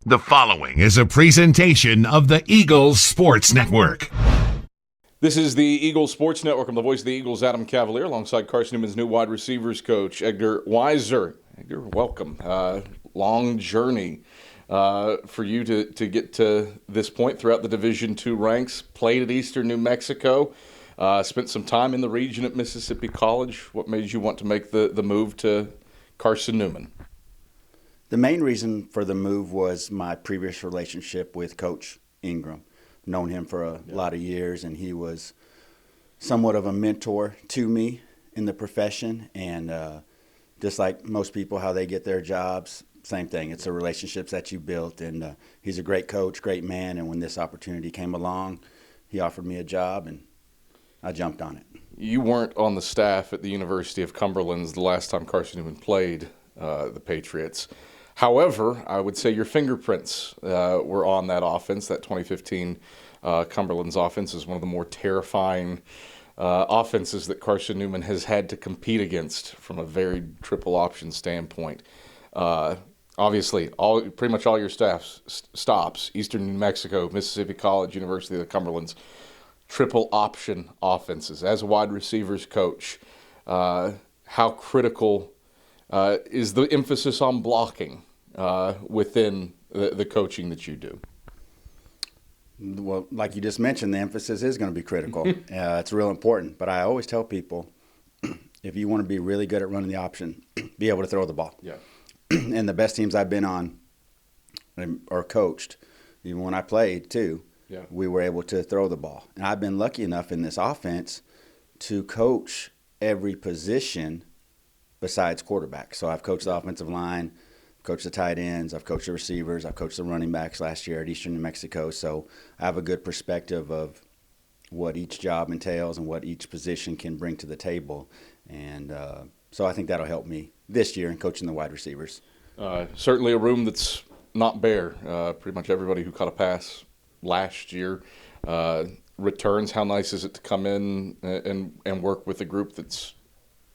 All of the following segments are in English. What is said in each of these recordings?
The following is a presentation of the Eagles Sports Network. This is the Eagles Sports Network. I'm the voice of the Eagles, Adam Cavalier, alongside Carson-Newman's new wide receivers coach, Edgar Weiser. Edgar, welcome. Long journey for you to get to this point throughout the Division II ranks. Played at Eastern New Mexico. Spent some time in the region at Mississippi College. What made you want to make the move to Carson-Newman? The main reason for the move was my previous relationship with Coach Ingram. Known him for a lot of years, and he was somewhat of a mentor to me in the profession. And just like most people, how they get their jobs, same thing. It's the relationships that you built, and he's a great coach, great man. And when this opportunity came along, he offered me a job, and I jumped on it. You weren't on the staff at the University of Cumberland the last time Carson-Newman played the Patriots. However, I would say your fingerprints were on that offense. That 2015 Cumberland's offense is one of the more terrifying offenses that Carson-Newman has had to compete against from a varied triple option standpoint. Obviously, pretty much all your staff stops, Eastern New Mexico, Mississippi College, University of the Cumberland's triple option offenses. As a wide receivers coach, how critical is the emphasis on blocking within the coaching that you do? Well, like you just mentioned, the emphasis is going to be critical. It's real important. But I always tell people, if you want to be really good at running the option, be able to throw the ball. Yeah. And the best teams I've been on or coached, even when I played too, we were able to throw the ball. And I've been lucky enough in this offense to coach every position besides quarterback. So I've coached the offensive line, coached the tight ends, I've coached the receivers, I've coached the running backs last year at Eastern New Mexico. So I have a good perspective of what each job entails and what each position can bring to the table. And so I think that'll help me this year in coaching the wide receivers. Certainly a room that's not bare. Pretty much everybody who caught a pass last year returns. How nice is it to come in and work with a group that's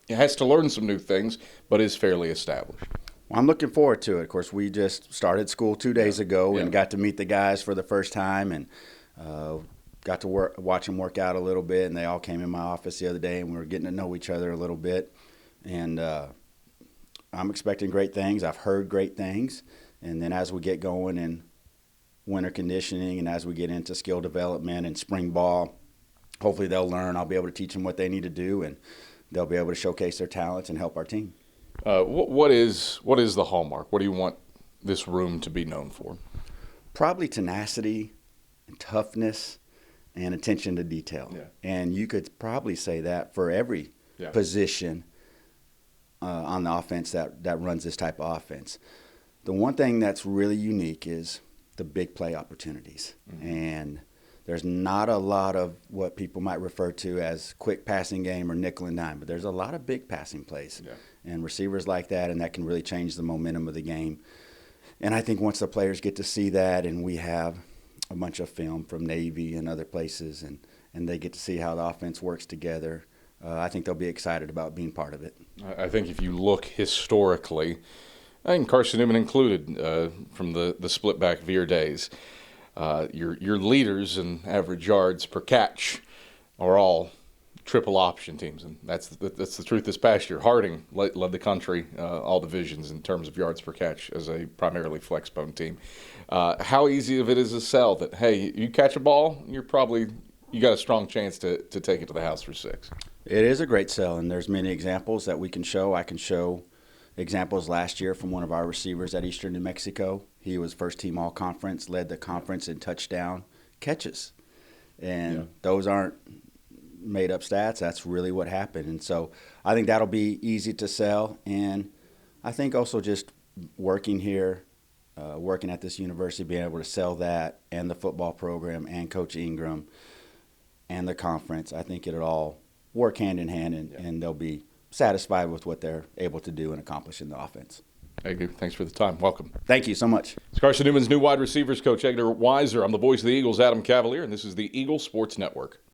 it has to learn some new things, but is fairly established? Well, I'm looking forward to it. Of course, we just started school 2 days ago and got to meet the guys for the first time, and got to watch them work out a little bit. And they all came in my office the other day, and we were getting to know each other a little bit. And I'm expecting great things. I've heard great things. And then as we get going in winter conditioning and as we get into skill development and spring ball, hopefully they'll learn. I'll be able to teach them what they need to do, and they'll be able to showcase their talents and help our team. What is the hallmark? What do you want this room to be known for? Probably tenacity, and toughness, and attention to detail. Yeah. And you could probably say that for every position on the offense that runs this type of offense. The one thing that's really unique is the big play opportunities. Mm-hmm. And there's not a lot of what people might refer to as quick passing game or nickel and dime, but there's a lot of big passing plays and receivers like that, and that can really change the momentum of the game. And I think once the players get to see that, and we have a bunch of film from Navy and other places, and they get to see how the offense works together, I think they'll be excited about being part of it. I think if you look historically, and Carson-Newman included from the split-back veer days, your leaders in average yards per catch are all triple option teams, and that's the truth. This past year, Harding led the country, all divisions in terms of yards per catch as a primarily flex bone team. How easy of it is to sell that? Hey, you catch a ball, you got a strong chance to take it to the house for 6. It is a great sell, and there's many examples that we can show. I can show examples last year from one of our receivers at Eastern New Mexico. He was first team all conference, led the conference in touchdown catches. And those aren't made up stats. That's really what happened. And so I think that'll be easy to sell. And I think also just working here, working at this university, being able to sell that and the football program and Coach Ingram and the conference, I think it'll all work hand in hand, and they'll be satisfied with what they're able to do and accomplish in the offense. Edgar, thanks for the time. Welcome. Thank you so much. It's Carson-Newman's new wide receivers coach, Edgar Weiser. I'm the voice of the Eagles, Adam Cavalier, and this is the Eagles Sports Network.